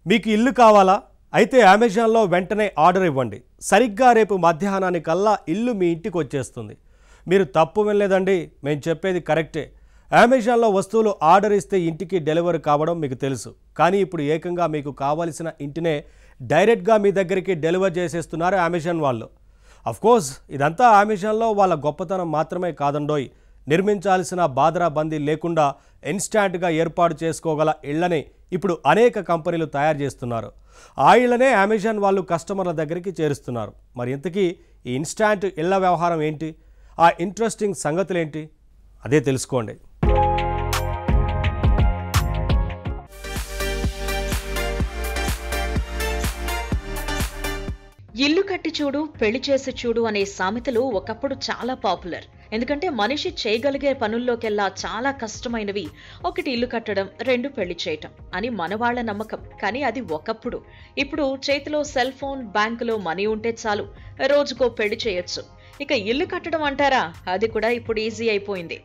మీకు ఇల్లు కావాలా? అయితే అమెజాన్లో వెంటనే ఆర్డర్ ఇవ్వండి. సరిగ్గా రేపు మధ్యాహ్నానికల్లా ఇల్లు మీ ఇంటికి వచ్చేస్తుంది. మీరు తప్పు వినలేదండి, మేము చెప్పేది కరెక్టే. అమెజాన్లో వస్తువులు ఆర్డర్ ఇస్తే ఇంటికి డెలివరీ కావడం మీకు తెలుసు. కానీ ఇప్పుడు ఏకంగా మీకు కావాల్సిన ఇంటినే డైరెక్ట్గా మీ దగ్గరికి డెలివర్ చేసేస్తున్నారు అమెజాన్ వాళ్ళు. అఫ్కోర్స్ ఇదంతా అమెజాన్లో వాళ్ళ గొప్పతనం మాత్రమే కాదండోయ్. నిర్మించాల్సిన బాదరాబందీ లేకుండా ఇన్స్టాంట్గా ఏర్పాటు చేసుకోగల ఇళ్లని ఇప్పుడు అనేక కంపెనీలు తయారు చేస్తున్నారు. ఆ ఇళ్లనే అమెజాన్ వాళ్ళు కస్టమర్ల దగ్గరికి చేరుస్తున్నారు. మరి ఇంతకీ ఈ ఇన్స్టాంట్ ఇళ్ల వ్యవహారం ఏంటి? ఆ ఇంట్రెస్టింగ్ సంగతులేంటి? అదే తెలుసుకోండి. ఇల్లు కట్టి చూడు, పెళ్లి చేసి చూడు అనే సామెతలు ఒకప్పుడు చాలా పాపులర్. ఎందుకంటే మనిషి చేయగలిగే పనుల్లోకెల్లా చాలా కష్టమైనవి ఒకటి ఇల్లు కట్టడం, రెండు పెళ్లి చేయటం అని మనవాళ్ల నమ్మకం. కానీ అది ఒకప్పుడు. ఇప్పుడు చేతిలో సెల్ ఫోన్, బ్యాంకులో మనీ ఉంటే చాలు, రోజుకో పెళ్లి చేయొచ్చు. ఇక ఇల్లు కట్టడం అంటారా, అది కూడా ఇప్పుడు ఈజీ అయిపోయింది.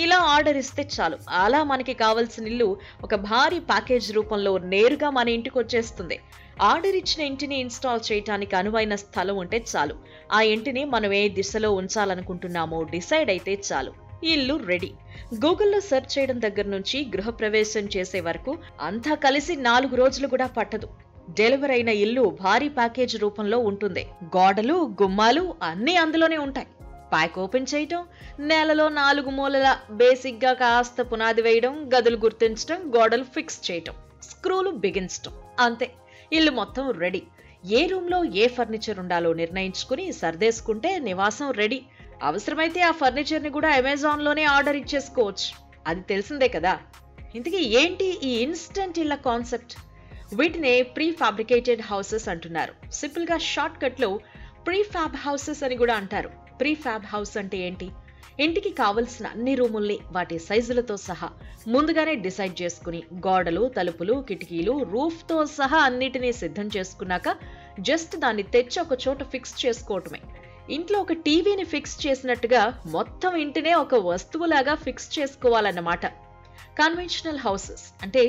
ఇలా ఆర్డర్ ఇస్తే చాలు, అలా మనకి కావాల్సిన ఇల్లు ఒక భారీ ప్యాకేజ్ రూపంలో నేరుగా మన ఇంటికి వచ్చేస్తుంది. ఆర్డర్ ఇచ్చిన ఇంటిని ఇన్స్టాల్ చేయడానికి అనువైన స్థలం ఉంటే చాలు, ఆ ఇంటిని మనం ఏ దిశలో ఉంచాలనుకుంటున్నామో డిసైడ్ అయితే చాలు, ఇల్లు రెడీ. గూగుల్లో సెర్చ్ చేయడం దగ్గర నుంచి గృహప్రవేశం చేసే వరకు అంతా కలిసి 4 రోజులు కూడా పట్టదు. డెలివరీ అయిన ఇల్లు భారీ ప్యాకేజ్ రూపంలో ఉంటుంది. గోడలు, గుమ్మాలు అన్నీ అందులోనే ఉంటాయి. ప్యాక్ ఓపెన్ చేయటం, నేలలో 4 మూలల బేసిక్ గా కాస్త పునాది వేయడం, గదులు గుర్తించడం, గోడలు ఫిక్స్ చేయటం, స్క్రూలు బిగించటం, అంతే. ఇల్లు మొత్తం రెడీ. ఏ రూమ్ లో ఏ ఫర్నిచర్ ఉండాలో నిర్ణయించుకుని సర్దేసుకుంటే నివాసం రెడీ. అవసరమైతే ఆ ఫర్నిచర్ ని కూడా అమెజాన్ లోనే ఆర్డర్ ఇచ్చేసుకోవచ్చు. అది తెలిసిందే కదా. ఇంతకీ ఏంటి ఈ ఇన్స్టెంట్ ఇళ్ల కాన్సెప్ట్? వీటినే ప్రీ ఫ్యాబ్రికేటెడ్ హౌసెస్ అంటున్నారు. సింపుల్ గా షార్ట్ కట్ లో ప్రీ ఫ్యాబ్ హౌసెస్ అని కూడా అంటారు. ప్రీ ఫ్యాబ్ హౌస్ అంటే ఏంటి? ఇంటికి కావలసిన అన్ని రూముల్ని వాటి సైజులతో సహా ముందుగానే డిసైడ్ చేసుకుని, గోడలు, తలుపులు, కిటికీలు, రూఫ్ తో సహా అన్నిటినీ సిద్ధం చేసుకున్నాక జస్ట్ దాన్ని తెచ్చి ఒక చోట ఫిక్స్ చేసుకోవటమే. ఇంట్లో ఒక టీవీని ఫిక్స్ చేసినట్టుగా మొత్తం ఇంటినే ఒక వస్తువులాగా ఫిక్స్ చేసుకోవాలన్నమాట. కన్వెన్షనల్ హౌసెస్ అంటే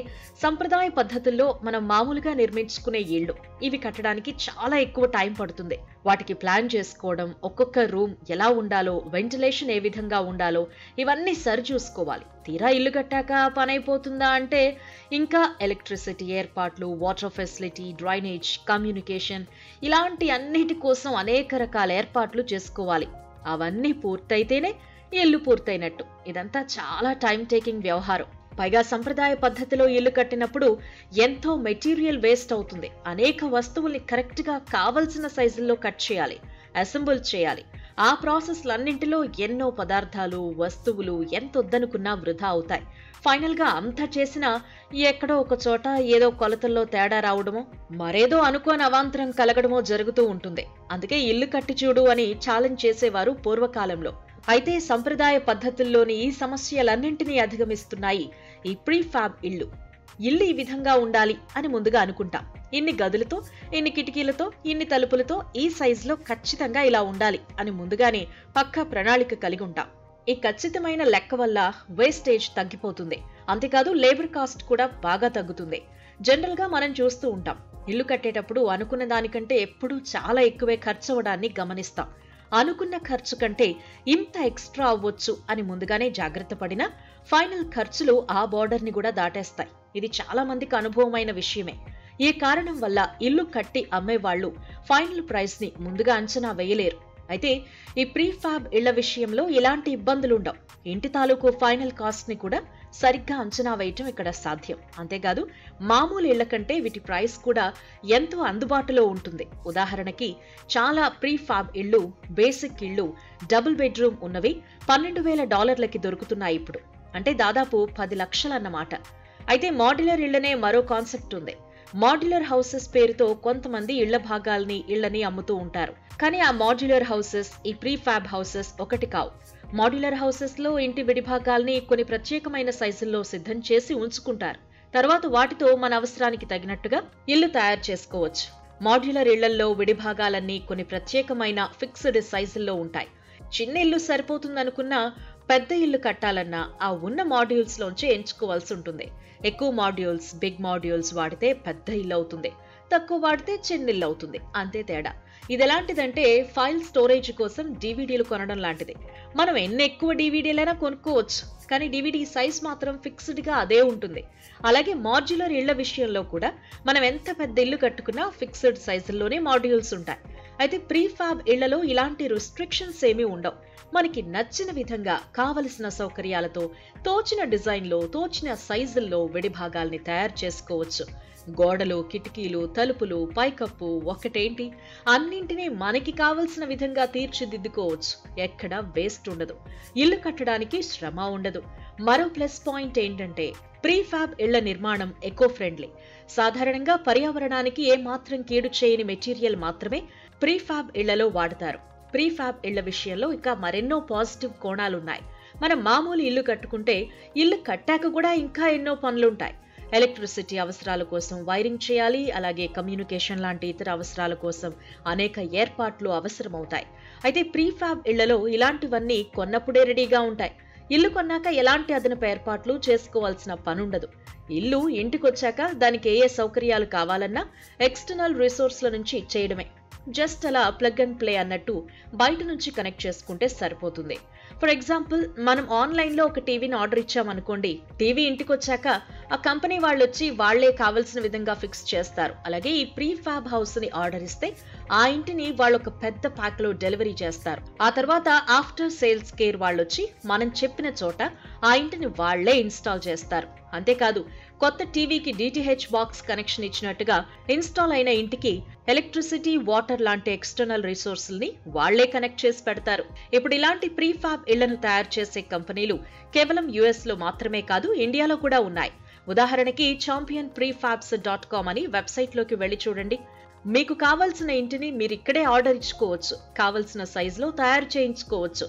సంప్రదాయ పద్ధతుల్లో మనం మామూలుగా నిర్మించుకునే ఇళ్లు. ఇవి కట్టడానికి చాలా ఎక్కువ టైం పడుతుంది. వాటికి ప్లాన్ చేసుకోవడం, ఒక్కొక్క రూమ్ ఎలా ఉండాలో, వెంటిలేషన్ ఏ విధంగా ఉండాలో ఇవన్నీ సరి చూసుకోవాలి. తీరా ఇల్లు కట్టాక పని అయిపోతుందా అంటే ఇంకా ఎలక్ట్రిసిటీ ఏర్పాట్లు, వాటర్ ఫెసిలిటీ, డ్రైనేజ్, కమ్యూనికేషన్ ఇలాంటి అన్నిటి కోసం అనేక రకాల ఏర్పాట్లు చేసుకోవాలి. అవన్నీ పూర్తయితేనే ఇల్లు పూర్తయినట్టు. ఇదంతా చాలా టైం టేకింగ్ వ్యవహారం. పైగా సంప్రదాయ పద్ధతిలో ఇల్లు కట్టినప్పుడు ఎంతో మెటీరియల్ వేస్ట్ అవుతుంది. అనేక వస్తువుల్ని కరెక్ట్ గా కావలసిన సైజుల్లో కట్ చేయాలి, అసెంబుల్ చేయాలి. ఆ ప్రాసెస్లన్నింటిలో ఎన్నో పదార్థాలు, వస్తువులు ఎంతొద్దనుకున్నా వృధా అవుతాయి. ఫైనల్ గా అంతా చేసినా ఎక్కడో ఒక చోట ఏదో కొలతల్లో తేడా రావడమో, మరేదో అనుకోని అవాంతరం కలగడమో జరుగుతూ ఉంటుంది. అందుకే ఇల్లు కట్టి చూడు అని ఛాలెంజ్ చేసేవారు పూర్వకాలంలో. అయితే సంప్రదాయ పద్ధతుల్లోని ఈ సమస్యలన్నింటినీ అధిగమిస్తున్నాయి ఈ ప్రీ ఫ్యాబ్ ఇల్లు. ఇల్లు ఈ విధంగా ఉండాలి అని ముందుగా అనుకుంటాం. ఇన్ని గదులతో, ఇన్ని కిటికీలతో, ఇన్ని తలుపులతో, ఈ సైజులో ఖచ్చితంగా ఇలా ఉండాలి అని ముందుగానే పక్కా ప్రణాళిక కలిగి ఉంటాం. ఈ ఖచ్చితమైన లెక్క వల్ల వేస్టేజ్ తగ్గిపోతుంది. అంతేకాదు లేబర్ కాస్ట్ కూడా బాగా తగ్గుతుంది. జనరల్ గా మనం చూస్తూ ఉంటాం, ఇల్లు కట్టేటప్పుడు అనుకున్న దానికంటే ఎప్పుడూ చాలా ఎక్కువే ఖర్చు అవడాన్ని గమనిస్తాం. అనుకున్న ఖర్చు కంటే ఇంత ఎక్స్ట్రా అవ్వచ్చు అని ముందుగానే జాగ్రత్త పడినా ఫైనల్ ఖర్చులు ఆ బోర్డర్ ని కూడా దాటేస్తాయి. ఇది చాలా మందికి అనుభవమైన విషయమే. ఈ కారణం వల్ల ఇల్లు కట్టి అమ్మేవాళ్లు ఫైనల్ ప్రైస్ ని ముందుగా అంచనా వేయలేరు. అయితే ఈ ప్రీ ఫ్యాబ్ ఇళ్ల విషయంలో ఇలాంటి ఇబ్బందులుండవు. ఇంటి తాలూకు ఫైనల్ కాస్ట్ ని కూడా సరిగ్గా అంచనా వేయటం ఇక్కడ సాధ్యం. అంతేకాదు మామూలు ఇళ్ల కంటే వీటి ప్రైస్ కూడా ఎంతో అందుబాటులో ఉంటుంది. ఉదాహరణకి చాలా ప్రీ ఫ్యాబ్ ఇళ్లు, బేసిక్ ఇళ్లు, డబుల్ బెడ్రూమ్ ఉన్నవి $12,000కి దొరుకుతున్నాయి ఇప్పుడు. అంటే దాదాపు 10 లక్షలన్నమాట. అయితే మాడ్యులర్ ఇళ్లనే మరో కాన్సెప్ట్ ఉంది. మాడ్యులర్ హౌసెస్ పేరుతో కొంతమంది ఇళ్ల భాగాల్ని, ఇళ్లని అమ్ముతూ ఉంటారు. కానీ ఆ మాడ్యులర్ హౌసెస్, ఈ ప్రీ ఫ్యాబ్ హౌసెస్ ఒకటి కావు. మాడ్యులర్ హౌసెస్ లో ఇంటి విడిభాగాల్ని కొన్ని ప్రత్యేకమైన సైజుల్లో సిద్ధం చేసి ఉంచుకుంటారు. తర్వాత వాటితో మన అవసరానికి తగినట్టుగా ఇల్లు తయారు చేసుకోవచ్చు. మాడ్యులర్ ఇళ్లల్లో విడిభాగాలన్నీ కొన్ని ప్రత్యేకమైన ఫిక్స్డ్ సైజుల్లో ఉంటాయి. చిన్న ఇల్లు సరిపోతుందనుకున్నా పెద్ద ఇల్లు కట్టాలన్నా ఆ ఉన్న మాడ్యూల్స్ లోంచి ఎంచుకోవాల్సి ఉంటుంది. ఎక్కువ మాడ్యూల్స్, బిగ్ మాడ్యూల్స్ వాడితే పెద్ద ఇల్లు అవుతుంది, తక్కువ వాడితే చిన్న ఇల్లు అవుతుంది, అంతే తేడా. ఇది ఎలాంటిదంటే ఫైల్ స్టోరేజ్ కోసం డివిడీలు కొనడం లాంటిది. మనం ఎన్ని ఎక్కువ డివిడీలైనా కొనుక్కోవచ్చు, కానీ డివిడీ సైజ్ మాత్రం ఫిక్స్డ్ గా అదే ఉంటుంది. అలాగే మాడ్యులర్ ఇళ్ల విషయంలో కూడా మనం ఎంత పెద్ద ఇల్లు కట్టుకున్నా ఫిక్స్డ్ సైజుల్లోనే మాడ్యూల్స్ ఉంటాయి. అయితే ప్రీఫాబ్ ఇళ్లలో ఇలాంటి రిస్ట్రిక్షన్స్ ఏమీ ఉండవు. మనకి నచ్చిన విధంగా కావలసిన సౌకర్యాలతో తోచిన డిజైన్లో, తోచిన సైజుల్లో విడి భాగాల్ని తయారు చేసుకోవచ్చు. గోడలు, కిటికీలు, తలుపులు, పైకప్పు ఒక్కటేంటి అన్నింటినీ మనకి కావలసిన విధంగా తీర్చిదిద్దుకోవచ్చు. ఎక్కడ వేస్ట్ ఉండదు, ఇల్లు కట్టడానికి శ్రమ ఉండదు. మరో ప్లస్ పాయింట్ ఏంటంటే ప్రీఫాబ్ ఇళ్ల నిర్మాణం ఎకో ఫ్రెండ్లీ. సాధారణంగా పర్యావరణానికి ఏమాత్రం కీడు చేయని మెటీరియల్ మాత్రమే ప్రీఫాబ్ ఇళ్లలో వాడతారు. ప్రీఫాబ్ ఇళ్ల విషయంలో ఇంకా మరెన్నో పాజిటివ్ కోణాలున్నాయి. మనం మామూలు ఇల్లు కట్టుకుంటే ఇల్లు కట్టాక కూడా ఇంకా ఎన్నో పనులుంటాయి. ఎలక్ట్రిసిటీ అవసరాల కోసం వైరింగ్ చేయాలి, అలాగే కమ్యూనికేషన్ లాంటి ఇతర అవసరాల కోసం అనేక ఏర్పాట్లు అవసరమవుతాయి. అయితే ప్రీఫాబ్ ఇళ్లలో ఇలాంటివన్నీ కొన్నప్పుడే రెడీగా ఉంటాయి. ఇల్లు కొన్నాక ఎలాంటి అదనపు ఏర్పాట్లు చేసుకోవాల్సిన పనుండదు. ఇల్లు ఇంటికొచ్చాక దానికి ఏ సౌకర్యాలు కావాలన్నా ఎక్స్టర్నల్ రిసోర్స్ల నుంచి చేయడమే. జస్ట్ అలా ప్లగ్ అండ్ ప్లే అన్నట్టు బయట నుంచి కనెక్ట్ చేసుకుంటే సరిపోతుంది. ఫర్ ఎగ్జాంపుల్, మనం ఆన్లైన్లో ఒక టీవీని ఆర్డర్ ఇచ్చామనుకోండి, టీవీ ఇంటికి వచ్చాక ఆ కంపెనీ వాళ్ళు వచ్చి వాళ్లే కావలసిన విధంగా ఫిక్స్ చేస్తారు. అలాగే ఈ ప్రీఫాబ్ హౌస్ ని ఆర్డర్ ఇస్తే ఆ ఇంటిని వాళ్ళు ఒక పెద్ద ప్యాక్ లో డెలివరీ చేస్తారు. ఆ తర్వాత ఆఫ్టర్ సేల్స్ కేర్ వాళ్ళు వచ్చి మనం చెప్పిన చోట ఆ ఇంటిని వాళ్లే ఇన్స్టాల్ చేస్తారు. అంతేకాదు, కొత్త టీవీకి డిటిహెచ్ బాక్స్ కనెక్షన్ ఇచ్చినట్టుగా ఇన్స్టాల్ అయిన ఇంటికి ఎలక్ట్రిసిటీ, వాటర్ లాంటి ఎక్స్టర్నల్ రిసోర్సుల్ని వాళ్లే కనెక్ట్ చేసి పెడతారు. ఇప్పుడు ఇలాంటి ప్రీఫాబ్ ఇళ్లను తయారు చేసే కంపెనీలు కేవలం యుఎస్ లో మాత్రమే కాదు, ఇండియాలో కూడా ఉన్నాయి. ఉదాహరణకి championprefabs.com అని వెబ్సైట్ లోకి వెళ్లి చూడండి. మీకు కావలసిన ఇంటిని మీరు ఇక్కడే ఆర్డర్ ఇచ్చుకోవచ్చు, కావలసిన సైజులో తయారు చేయించుకోవచ్చు.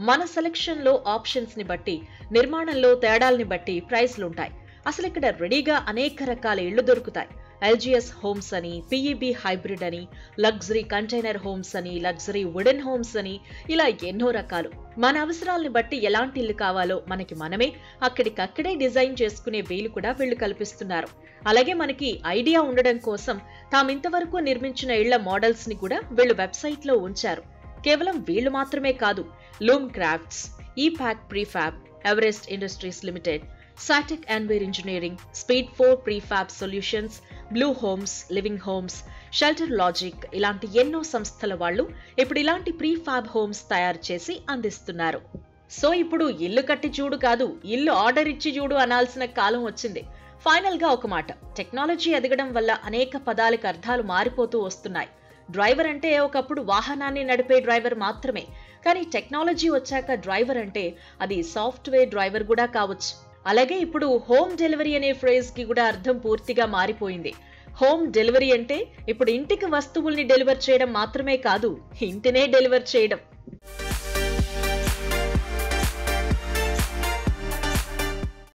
మన సెలక్షన్ లో ఆప్షన్స్ ని బట్టి, నిర్మాణంలో తేడాల్ని బట్టి ప్రైస్లుంటాయి. అసలు ఇక్కడ రెడీగా అనేక రకాల ఇళ్లు దొరుకుతాయి. LGS హోమ్స్ అని, PEB హైబ్రిడ్ అని, లగ్జరీ కంటైనర్ హోమ్స్ అని, లగ్జరీ వుడెన్ హోమ్స్ అని, ఇలా ఎన్నో రకాలు. మన అవసరాలను బట్టి ఎలాంటి ఇల్లు కావాలో మనకి మనమే అక్కడికక్కడే డిజైన్ చేసుకునే వీలు కూడా వీళ్ళు కల్పిస్తున్నారు. అలాగే మనకి ఐడియా ఉండడం కోసం తామింతవరకు నిర్మించిన ఇళ్ల మోడల్స్ ని కూడా వీళ్ళు వెబ్సైట్ లో ఉంచారు. కేవలం వీళ్ళు మాత్రమే కాదు, Loom Crafts, Epack Prefab, Everest Industries Limited, సాటిక్ అన్వేర్ Engineering, Speed 4 Prefab Solutions, Blue Homes, Living Homes, Shelter Logic ఇలాంటి ఎన్నో సంస్థల వాళ్ళు ఇప్పుడు ఇలాంటి ప్రీఫాబ్ హోమ్స్ తయారు చేసి అందిస్తున్నారు. సో ఇప్పుడు ఇల్లు కట్టి చూడు కాదు, ఇల్లు ఆర్డర్ ఇచ్చి చూడు అనాల్సిన కాలం వచ్చింది. ఫైనల్ గా ఒక మాట, టెక్నాలజీ ఎదగడం వల్ల అనేక పదాలకు అర్థాలు మారిపోతూ వస్తున్నాయి. డ్రైవర్ అంటే ఒకప్పుడు వాహనాన్ని నడిపే డ్రైవర్ మాత్రమే, కానీ టెక్నాలజీ వచ్చాక డ్రైవర్ అంటే అది సాఫ్ట్వేర్ డ్రైవర్ కూడా కావచ్చు. అలాగే ఇప్పుడు హోమ్ డెలివరీ అనే ఫ్రేజ్ కి కూడా అర్థం పూర్తిగా మారిపోయింది. హోమ్ డెలివరీ అంటే ఇప్పుడు ఇంటికి వస్తువుల్ని డెలివర్ చేయడం మాత్రమే కాదు, ఇంటినే డెలివర్ చేయడం.